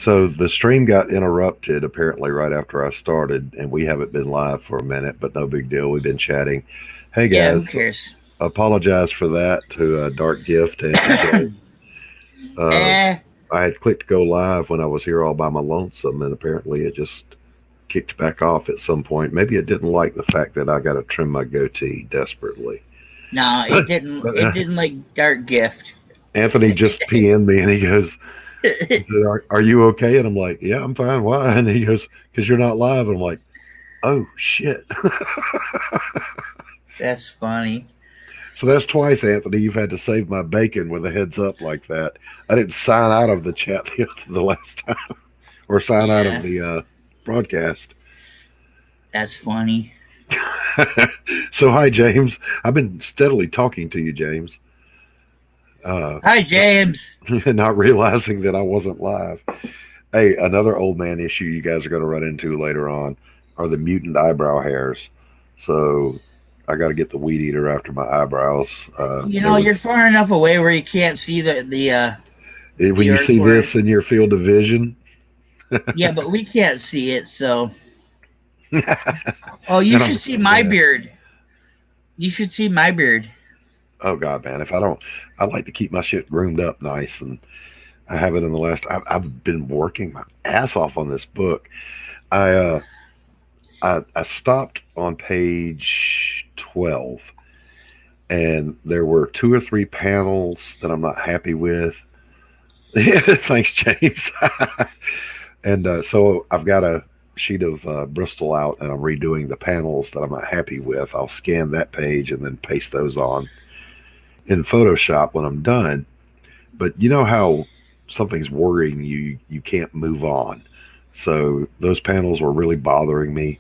So the stream got interrupted apparently right after I started, and we haven't been live for a minute, but no big deal. We've been chatting. Hey Yeah, who guys, cares? apologize for that to Dark Gift and to Jay. Uh, eh, I had clicked go live when I was here all by my lonesome, and apparently it just kicked back off at some point. Maybe it didn't like the fact that I got to trim my goatee desperately. no, it didn't. But It didn't like Dark Gift. Anthony just PM'd me and he said, are you okay? And I'm like, yeah, I'm fine. Why? And he goes, because you're not live. And I'm like, oh, shit. That's funny. So that's twice, Anthony. You've had to save my bacon with a heads up like that. I didn't sign out of the chat the last time or sign out of Yeah, the broadcast. that's funny. So, hi, James. I've been steadily talking to you, James, uh, Hi, not, James. not realizing that I wasn't live. Hey, another old man issue you guys are going to run into later on are the mutant eyebrow hairs. So, I got to get the weed eater after my eyebrows. You There know, was you're far enough away where you can't see when the you art see for it. this in your field of vision. Yeah, but we can't see it, so. And Oh, you I'm should see so my glad. beard. You should see my beard. Oh God, man! If I don't, I like to keep my shit groomed up nice, and I haven't in the last. I've been working my ass off on this book. I I stopped on page 12, and there were two or three panels that I'm not happy with. Thanks, James. And so I've got a sheet of Bristol out, and I'm redoing the panels that I'm not happy with. I'll scan that page and then paste those on in Photoshop when I'm done. But you know how something's worrying you, you can't move on. So those panels were really bothering me,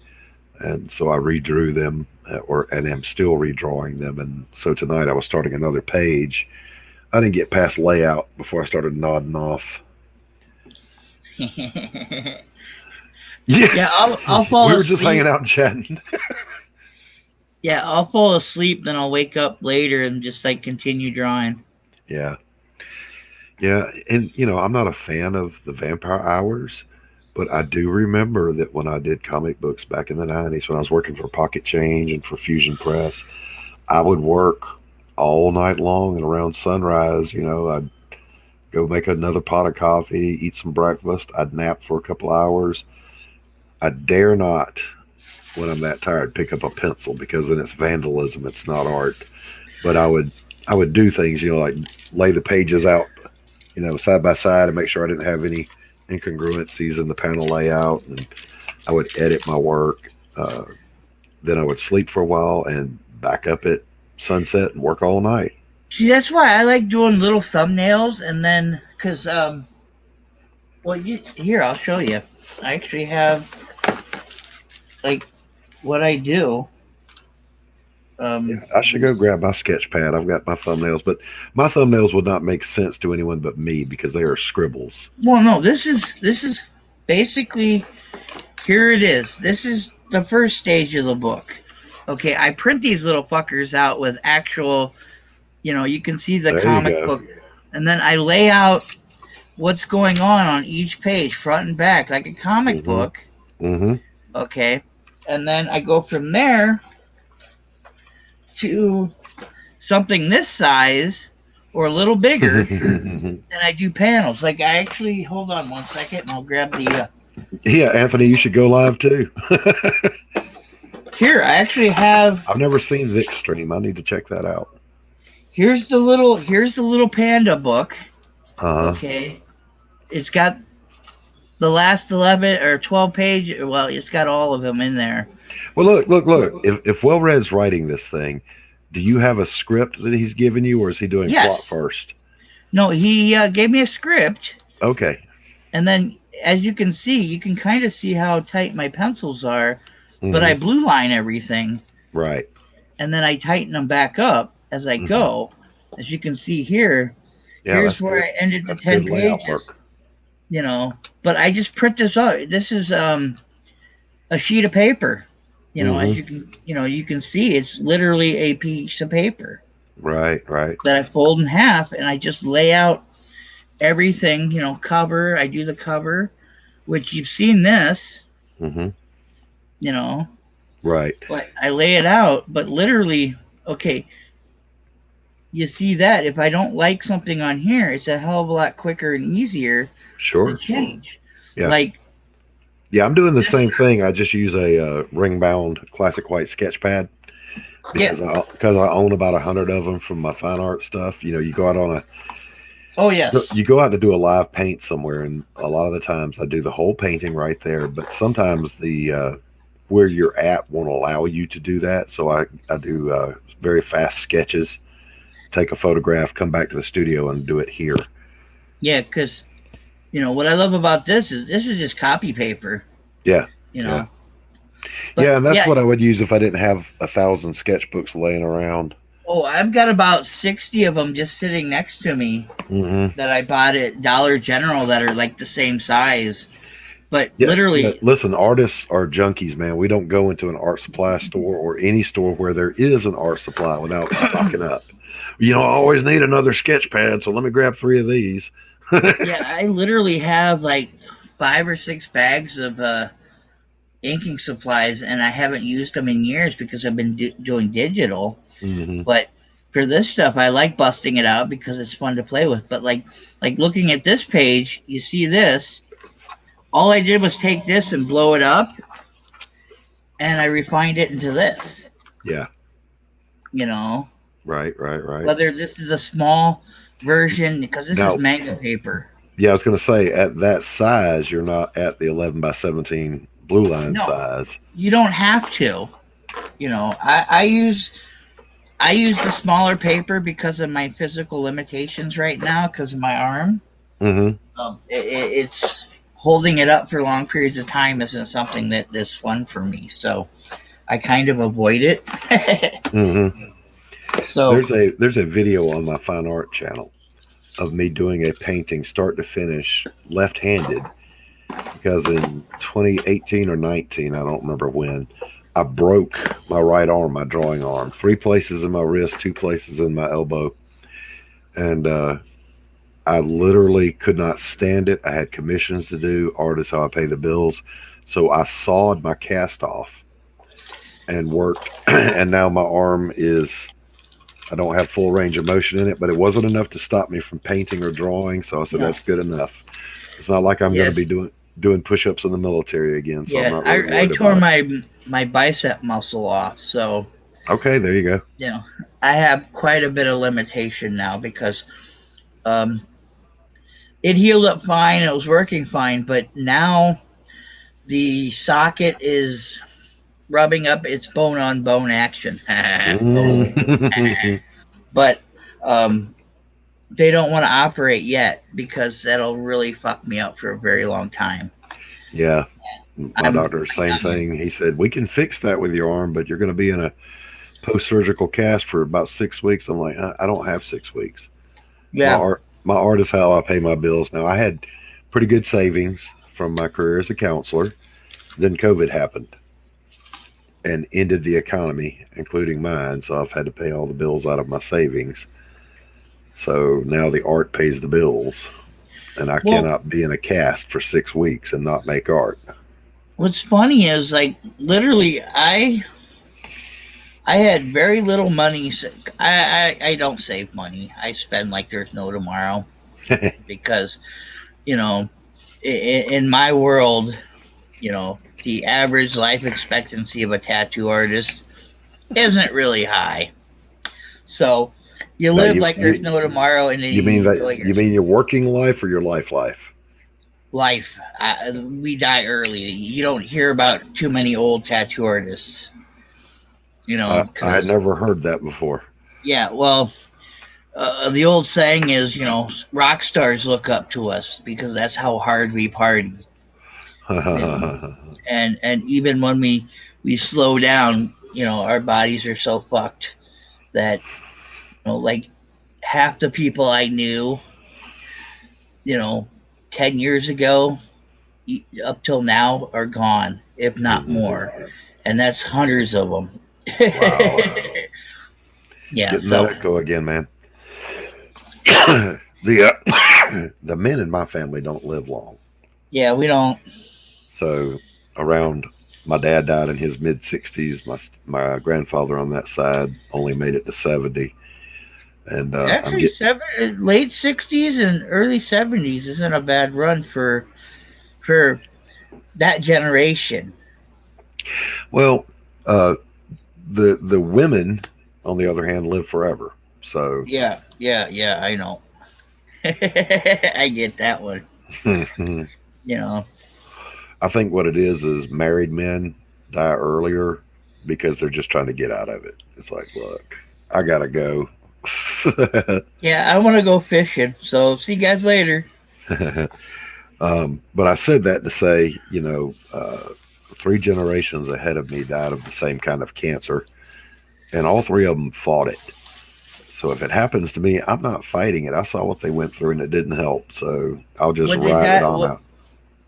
and so I redrew them, or and am still redrawing them. And so tonight I was starting another page. I didn't get past layout before I started nodding off. Yeah, Yeah, I'll fall we were just hanging asleep. out and chatting. Yeah, I'll fall asleep, then I'll wake up later and just like continue drawing. Yeah, yeah, and I'm not a fan of the Vampire Hours, but I do remember that when I did comic books back in the '90s, when I was working for Pocket Change and for Fusion Press, I would work all night long, and around sunrise, I'd go make another pot of coffee, eat some breakfast, I'd nap for a couple hours. I dare not, when I'm that tired, pick up a pencil because then it's vandalism. It's not art. But I would do things, like lay the pages out, side by side and make sure I didn't have any incongruencies in the panel layout. And I would edit my work. Then I would sleep for a while and back up at sunset and work all night. See, that's why I like doing little thumbnails and then, cause well, here I'll show you. I actually have like what I do. Yeah, Um, I should go grab my sketch pad. I've got my thumbnails, but my thumbnails would not make sense to anyone but me because they are scribbles. well, no, this is basically here it is. This is the first stage of the book. Okay, I print these little fuckers out with actual, you can see the There you comic go. book, and then I lay out what's going on each page, front and back, like a comic Mm-hmm. book. Mm-hmm. Okay, and then I go from there to something this size or a little bigger, and I do panels. Like I actually, hold on one second, and I'll grab the. Yeah, Anthony, you should go live too. Here, I actually have. I've never seen Vic stream. I need to check that out. Here's the little panda book. Uh huh. Okay, it's got the last 11 or 12 page. Well, it's got all of them in there. Well, look, look, look. If Will Red's writing this thing, do you have a script that he's given you, or is he doing plot Yes. first? No, he gave me a script, Okay. and then as you can see, you can kind of see how tight my pencils are. But I Mm-hmm. blue line everything, Right. and then I tighten them back up as I Mm-hmm. go. As you can see here, Yeah, here's that's where good. I ended the That's 10 good layout pages. work. But I just print this out. This is a sheet of paper. As Mm-hmm. you can see, it's literally a piece of paper Right. Right. that I fold in half, and I just lay out everything, cover. I do the cover, which you've seen this, Mm-hmm. you know, Right. but I lay it out. But literally, okay, you see that if I don't like something on here, it's a hell of a lot quicker and easier to Sure. change. Yeah. Like Yeah, I'm doing the this, same thing. I just use a ring bound classic white sketch pad yeah. because I own about 100 of them from my fine art stuff. You go out on a Oh yes. you go out to do a live paint somewhere, and a lot of the times I do the whole painting right there. But sometimes the where you're at won't allow you to do that, so I do very fast sketches, take a photograph, come back to the studio, and do it here. Yeah, because what I love about this is just copy paper. Yeah, You yeah, know, but yeah, and that's yeah. what I would use if I didn't have 1,000 sketchbooks laying around. Oh, I've got about 60 of them just sitting next to me Mm-hmm. that I bought at Dollar General that are like the same size. But Yeah, yeah. literally, Listen, artists are junkies, man. We don't go into an art supply store or any store where there is an art supply without stocking up. I always need another sketch pad, so let me grab 3 of these. yeah, I literally have like 5 or 6 bags of inking supplies, and I haven't used them in years because I've been doing digital. Hmm. But for this stuff, I like busting it out because it's fun to play with. But like looking at this page, you see this. All I did was take this and blow it up, and I refined it into this. Yeah, You know, right, right, right. whether this is a small version because this is Now, manga paper. yeah, I was going to say at that size, you're not at the 11 by 17 blue line No, size. you don't have to. I use the smaller paper because of my physical limitations right now because of my arm. Hmm. It's holding it up for long periods of time isn't something that is fun for me. So I kind of avoid it. Hmm. So There's a video on my fine art channel of me doing a painting start to finish left-handed because in 2018 or 19, I don't remember when, I broke my right arm, my drawing arm, 3 places in my wrist, 2 places in my elbow, and I literally could not stand it. I had commissions to do, art is how I pay the bills, so I sawed my cast off and worked, and now my arm is. I don't have full range of motion in it, but it wasn't enough to stop me from painting or drawing. So I said no, that's good enough. It's not like I'm going to yes, be doing push-ups in the military again, so I'm yeah. not really I worried tore about it. my bicep muscle off, so Okay, there you go. you know I have quite a bit of limitation now because um, it healed up fine. It was working fine, but now the socket is rubbing up its bone on bone action. Mm. But um, they don't want to operate yet because that'll really fuck me up for a very long time. Yeah, my I'm doctor, same thing. He said we can fix that with your arm, but you're going to be in a post-surgical cast for about 6 weeks. I'm like, I don't have 6 weeks. yeah. My art is how I pay my bills. Now I had pretty good savings from my career as a counselor. Then COVID happened and ended the economy, including mine. So I've had to pay all the bills out of my savings. So now the art pays the bills, and I Well, cannot be in a cast for 6 weeks and not make art. what's funny is like literally I had very little money. I don't save money. I spend like there's no tomorrow because you know in my world, the average life expectancy of a tattoo artist isn't really high. So you Now live like there's no tomorrow, and then you mean you that enjoy your you mean your working life or your life? life. We die early. You don't hear about too many old tattoo artists, I had because never heard that before. yeah, well, the old saying is, rock stars look up to us because that's how hard we party. And even when we slow down, our bodies are so fucked that like half the people I knew, you know, 10 years ago up till now are gone, if not Mhm. more, and that's hundreds of them. Wow, Yeah, getting that so echo again, man. the the men in my family don't live long. Yeah, we don't. So around my dad died in his mid 60s. My grandfather on that side only made it to 70, and I'm Actually, getting late 60s and early 70s isn't a bad run for that generation. well. Uh, the women, on the other hand, live forever. So Yeah, I know. I get that one. I You know. think what it is married men die earlier because they're just trying to get out of it. It's like, look, I gotta go. Yeah, I want to go fishing. So see you guys later. But I said that to say, three generations ahead of me died of the same kind of cancer, and all three of them fought it. So if it happens to me, I'm not fighting it. I saw what they went through, and it didn't help. So I'll just What they ride it got? on out.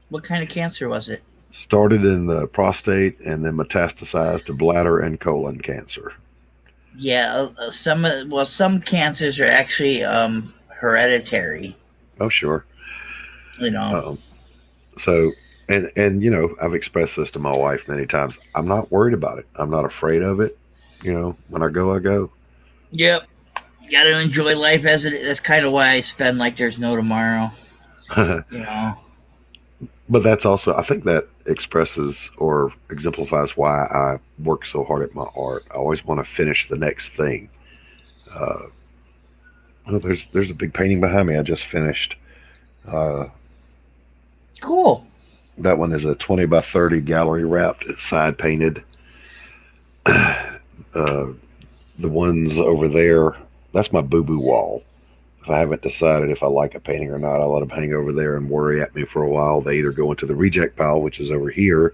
What kind of cancer was it? Started in the prostate and then metastasized to bladder and colon cancer. Yeah, some cancers are actually hereditary. Oh, sure. You know. Um, so, and I've expressed this to my wife many times. I'm not worried about it. I'm not afraid of it. When I go, I go. Yep. Got to enjoy life as it is. That's kind of why I spend like there's no tomorrow. You know. But that's also, I think that expresses or exemplifies why I work so hard at my art. I always want to finish the next thing. Uh, there's a big painting behind me I just finished. Uh, Cool. that one is a 20 by 30 gallery wrapped. It's side painted. The ones over there, that's my boo boo wall. If I haven't decided if I like a painting or not, I let them hang over there and worry at me for a while. They either go into the reject pile, which is over here,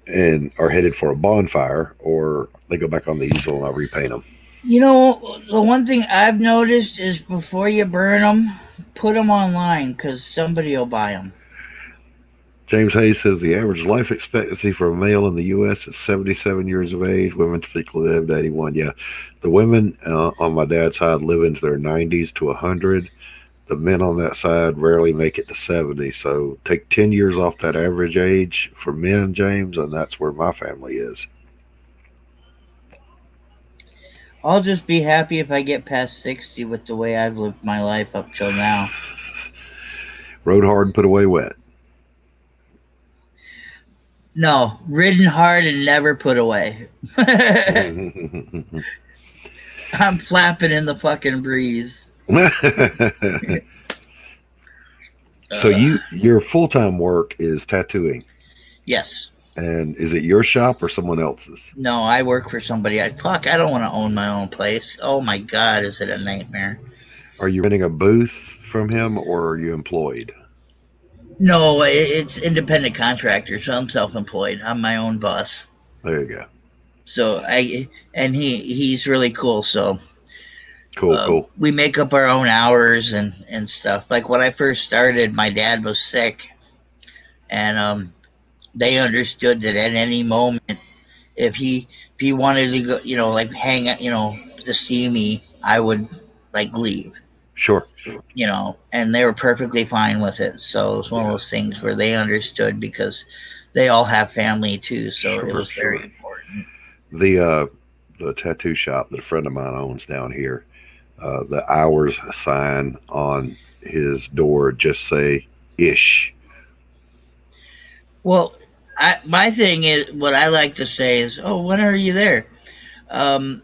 and are headed for a bonfire, or they go back on the easel and I repaint them. You know, the one thing I've noticed is before you burn them, put them online because somebody will buy them. James Hayes says the average life expectancy for a male in the U.S. is 77 years of age. Women typically live to 81. Yeah, the women on my dad's side live into their 90s to 100. The men on that side rarely make it to 70. So take 10 years off that average age for men, James, and that's where my family is. I'll just be happy if I get past 60 with the way I've lived my life up till now. Rode hard and put away wet. No, ridden hard and never put away. I'm flapping in the fucking breeze. So your full time work is tattooing, Yes. and is it your shop or someone else's? No, I work for somebody. I don't want to own my own place. Oh my god, is it a nightmare? Are you renting a booth from him or are you employed? No, it's independent contractor, so I'm self-employed. I'm my own boss. There you go. So he's really cool. So Cool. we make up our own hours and stuff. Like when I first started, my dad was sick, and they understood that at any moment, if he wanted to go, like hang out, to see me, I would like leave. Sure. And they were perfectly fine with it. So it was one of those things where they understood because they all have family too. So it was very important. The tattoo shop that a friend of mine owns down here, the hours sign on his door just say ish. Well, my thing is what I like to say is, oh, when are you there? When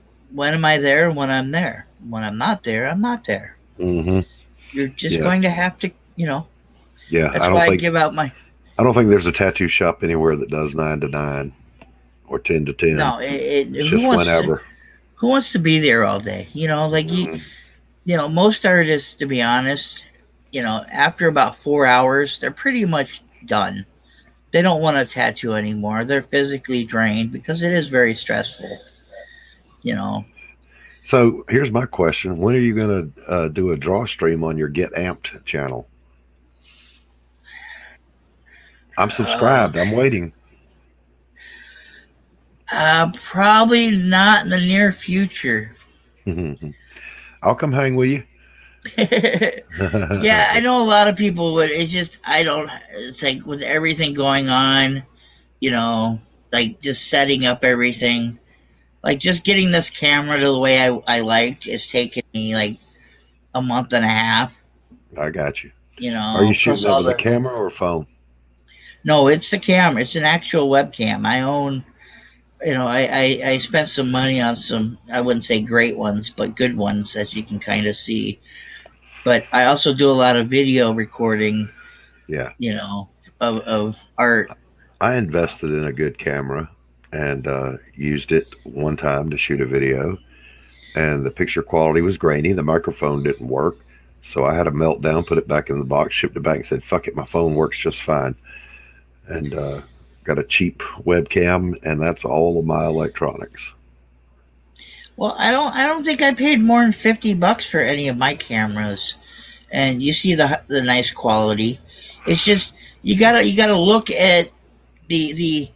am I there? When I'm there. When I'm not there, I'm not there. Mm-hmm. You're just going to have to, Yeah, That's why I give out my. I don't think there's a tattoo shop anywhere that does 9 to 9 or 10 to 10. No, it's just whenever. Who wants to be there all day? Most artists, to be honest, after about 4 hours, they're pretty much done. They don't want to tattoo anymore. They're physically drained because it is very stressful. So here's my question: when are you going to do a draw stream on your Get Amped channel? I'm subscribed. I'm waiting. Probably not in the near future. I'll come hang with you. Yeah, I know a lot of people would. It's just I don't. It's like with everything going on, you know, like just setting up everything. Like just getting this camera to the way I liked is taking me like a month and a half. I got you. You Are you know, plus shooting it all with a the. camera or a phone? No, it's the camera. It's an actual webcam. I own. You know, I spent some money on some. I wouldn't say great ones, but good ones, as you can kind of see. But I also do a lot of video recording. Yeah. You know, of art. I invested in a good camera and used it one time to shoot a video, and the picture quality was grainy. The microphone didn't work. So I had a meltdown, put it back in the box, shipped it back, and said, fuck it, my phone works just fine. And got a cheap webcam, and that's all of my electronics. Well, I don't think I paid more than $50 for any of my cameras, and you see the nice quality. It's just you gotta look at the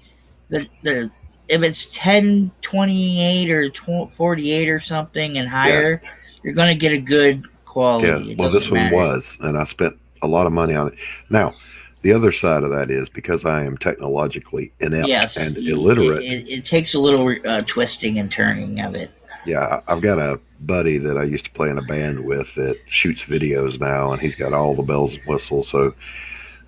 if it's 1028 or 48 or something and Yeah. higher, you're gonna get a good Yeah. quality. It Well, doesn't this one matter. was, and I spent a lot of money on it. Now, the other side of that is because I am technologically inept Yes, and illiterate. it takes a little twisting and turning of it. Yeah, I've got a buddy that I used to play in a band with that shoots videos now, and he's got all the bells and whistles. So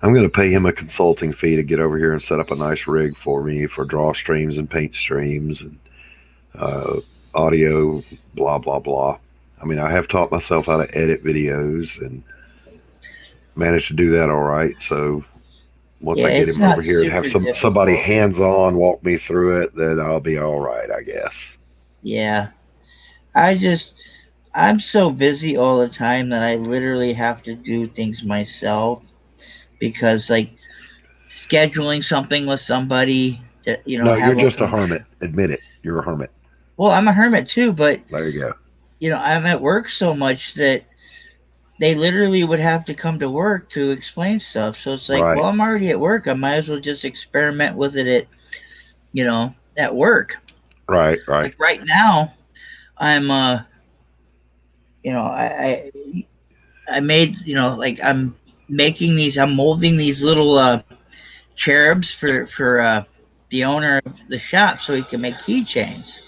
I'm going to pay him a consulting fee to get over here and set up a nice rig for me for draw streams and paint streams and uh, audio, blah, blah, blah. I mean, I have taught myself how to edit videos and managed to do that all right. So once Yeah, I get it's him over not here and have super somebody difficult. hands on walk me through it, then I'll be all right, I guess. Yeah, I just I'm so busy all the time that I literally have to do things myself because like scheduling something with somebody to No, you're have them just a come. hermit. Admit it. You're a hermit. Well, I'm a hermit too, but There you go. I'm at work so much that they literally would have to come to work to explain stuff. So it's like, well, Right, I'm already at work. I might as well just experiment with it at at work. right, right. Like right now, I'm I made like I'm making these. I'm molding these little cherubs for the owner of the shop so he can make keychains.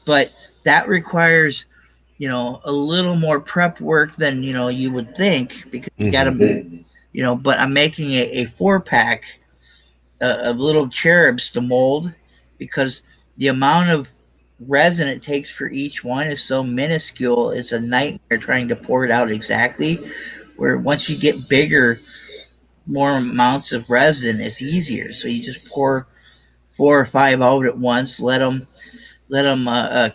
But that requires a little more prep work than you would think because you got Hmm. to But I'm making a 4 pack of little cherubs to mold because the amount of resin it takes for each one is so minuscule. It's a nightmare trying to pour it out exactly. Where once you get bigger, more amounts of resin, it's easier. So you just pour 4 or 5 out at once, let them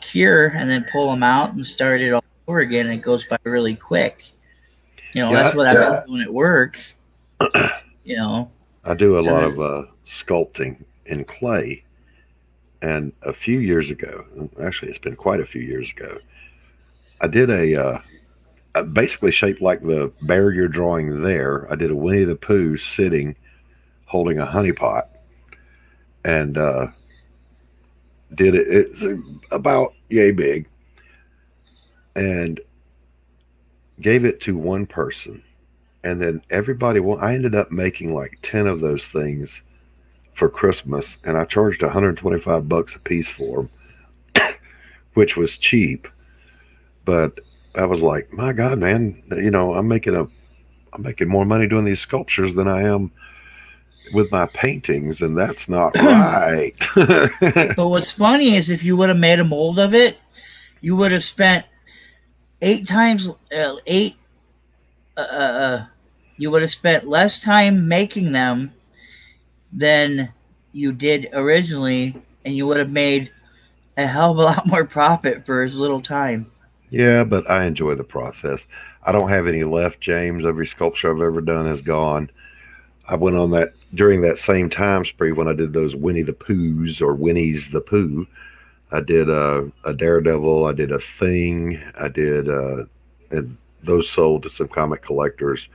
cure, and then pull them out and start it all over again. And it goes by really quick. That's Yeah, what I've been doing at work. I, You know, I do a and lot of then sculpting in clay. And a few years ago, actually, it's been quite a few years ago, I did a basically shaped like the bear you're drawing there. I did a Winnie the Pooh sitting holding a honey pot and did it. It's about yay big and gave it to one person. And then everybody, well, I ended up making like 10 of those things for Christmas, and I charged $125 a piece for them, which was cheap. But I was like, my God, man, I'm making more money doing these sculptures than I am with my paintings, and that's not right. but what's funny is if you would have made a mold of it, you would have spent 8 times eight. You would have spent less time making them than you did originally, and you would have made a hell of a lot more profit for as little time. Yeah, but I enjoy the process. I don't have any left, James. Every sculpture I've ever done is gone. I went on that during that same time spree when I did those Winnie the Poohs or Winnie's the Pooh. I did a Daredevil. I did a Thing. I did, and those sold to some comic collectors.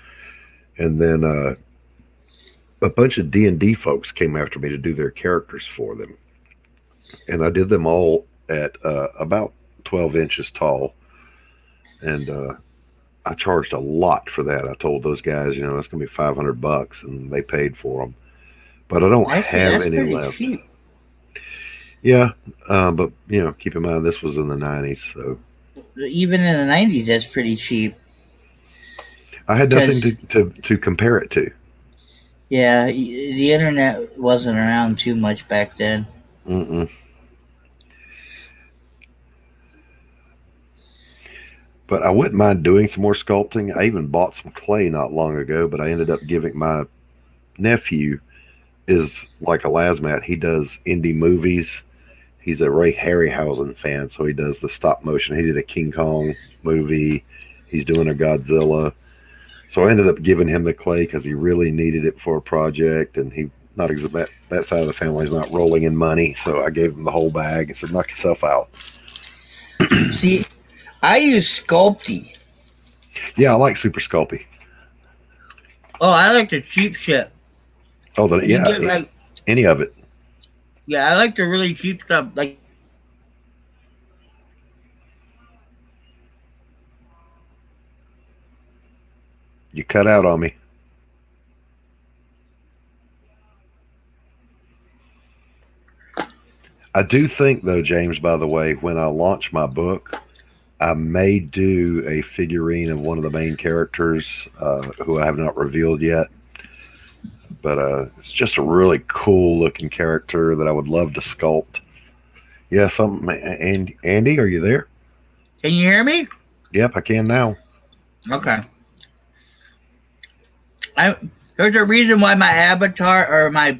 And then a bunch of D&D folks came after me to do their characters for them. And I did them all at about 12 inches tall. And I charged a lot for that. I told those guys, you know, it's going to be $500, and they paid for them. But I don't Actually, have that's any pretty left. cheap. Yeah, but you know, keep in mind this was in the '90s, so Even in the 90s, that's pretty cheap. I had nothing Because, to compare it to. yeah, the internet wasn't around too much back then. Mm-mm. But I wouldn't mind doing some more sculpting. I even bought some clay not long ago, but I ended up giving my nephew is like a Lasmat. He does indie movies. He's a Ray Harryhausen fan, so he does the stop motion. He did a King Kong movie. He's doing a Godzilla. So I ended up giving him the clay because he really needed it for a project, and he not that side of the family is not rolling in money. So I gave him the whole bag and said, "Knock yourself out." See, I use Sculpey. Yeah, I like Super Sculpey. Oh, I like the cheap shit. Oh, You get yeah, like, any of it. yeah, I like the really cheap stuff. Like, You cut out on me. I do think, though, James, by the way, when I launch my book, I may do a figurine of one of the main characters who I have not revealed yet. But it's just a really cool looking character that I would love to sculpt. Yeah, something. And Andy, are you there? can you hear me? Yep, I can now. Okay. There's a reason why my avatar or my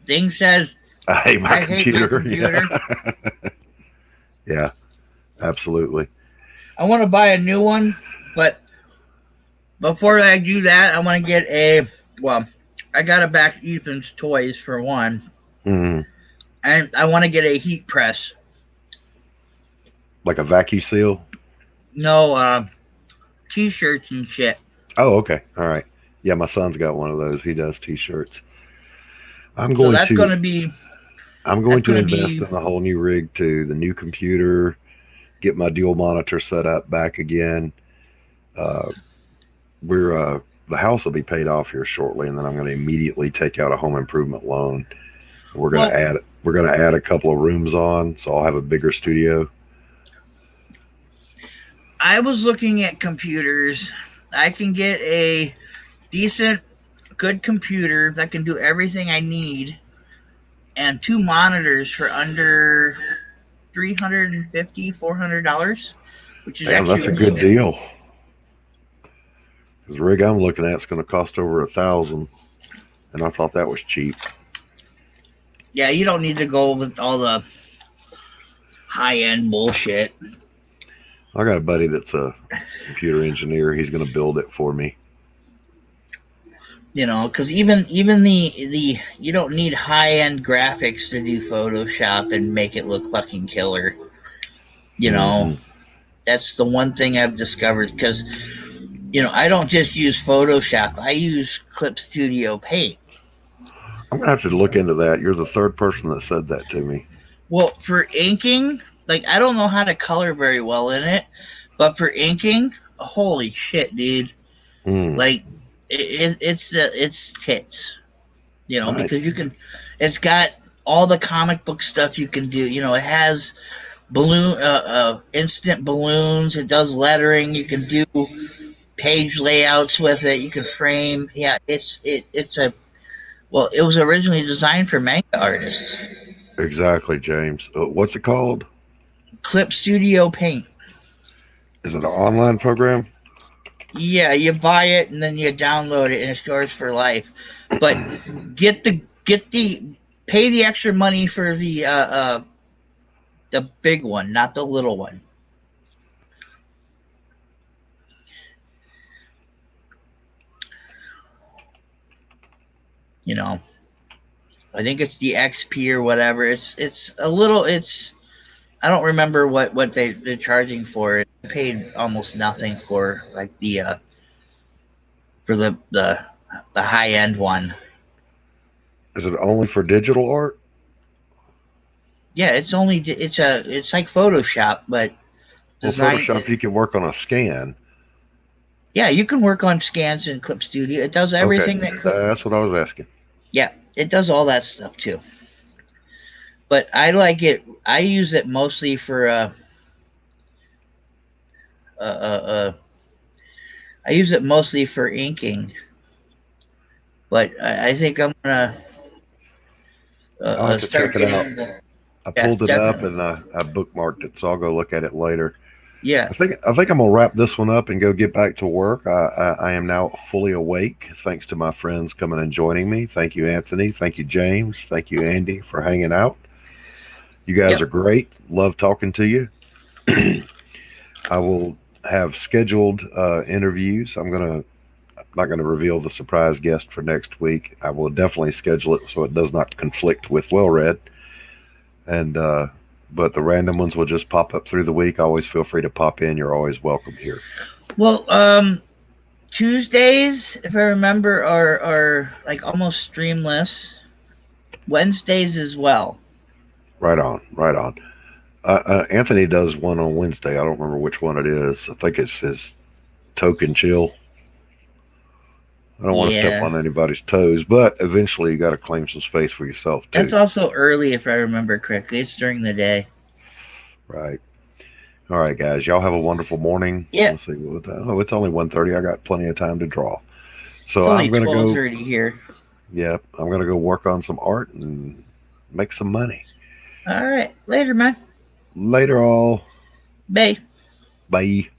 thing says I hate my I hate my computer. computer. Yeah. Yeah, absolutely. I want to buy a new one, but before I do that, I want to get I got to back Ethan's toys for one, Mm, and I want to get a heat press. like a vacuum seal. No, t-shirts and shit. Oh, okay. All right. Yeah, my son's got one of those. He does t-shirts. I'm So going to I'm going that's to gonna invest be in the whole new rig too, the new computer, get my dual monitor set up back again. Uh, we're the house will be paid off here shortly, and then I'm going to immediately take out a home improvement loan. well. We're going to add a couple of rooms on, so I'll have a bigger studio. I was looking at computers. I can get a decent, good computer that can do everything I need, and two monitors for under $350, $400, which is Damn, actually that's a really good good. deal. Because the rig I'm looking at is going to cost over 1,000, and I thought that was cheap. Yeah, you don't need to go with all the high end bullshit. I got a buddy that's a computer engineer. He's going to build it for me. You know, because even the you don't need high end graphics to do Photoshop and make it look fucking killer. You know, Hmm. that's the one thing I've discovered because I don't just use Photoshop. I use Clip Studio Paint. I'm going to have to look into that. You're the third person that said that to me. Well, for inking, like I don't know how to color very well in it, but for inking, holy shit, dude! Mm, Like it's tits, nice. because it's got all the comic book stuff you can do. It has instant balloons. It does lettering. You can do page layouts with it. You can frame. Yeah, it's a well. It was originally designed for manga artists. Exactly, James. What's it called? Clip Studio Paint. Is it an online program? Yeah, you buy it and then you download it and it's yours for life. But get the pay the extra money for the big one, not the little one. You know, I think it's the XP or whatever. It's a little. It's I don't remember what they're charging for it. I paid almost nothing for like the high end one. Is it only for digital art? Yeah, it's like Photoshop, but Well, design. Photoshop, you can work on a scan. Yeah, you can work on scans in Clip Studio. It does everything Okay, that Clip. that's what I was asking. Yeah, it does all that stuff too. But I like it. I use it mostly for uh, uh, uh I use it mostly for inking. But I think I'm gonna I'll have to start check it getting out. into. I Yeah, pulled it up definitely. and I bookmarked it, so I'll go look at it later. Yeah, I think I'm gonna wrap this one up and go get back to work. I am now fully awake, thanks to my friends coming and joining me. Thank you, Anthony. Thank you, James. Thank you, Andy, for hanging out. You guys are yep. great. Love talking to you. I will have scheduled interviews. I'm not gonna reveal the surprise guest for next week. I will definitely schedule it so it does not conflict with Well Read. And but the random ones will just pop up through the week. Always feel free to pop in. You're always welcome here. Well, Tuesdays, if I remember, are like almost streamless. Wednesdays as well. Right on, right on. Anthony does one on Wednesday. I don't remember which one it is. I think it's his token chill. I don't want to step Yeah, on anybody's toes, but eventually you got to claim some space for yourself that's too. also early if I remember correctly. It's during the day. Right. All right, guys. Y'all have a wonderful morning. Yeah, Let's see. Oh, it's only 1:30. I got plenty of time to draw. it's So only I'm gonna go. 12:30 here. Yeah, I'm gonna go work on some art and make some money. All right, later, man. Later, all. Bye. Bye.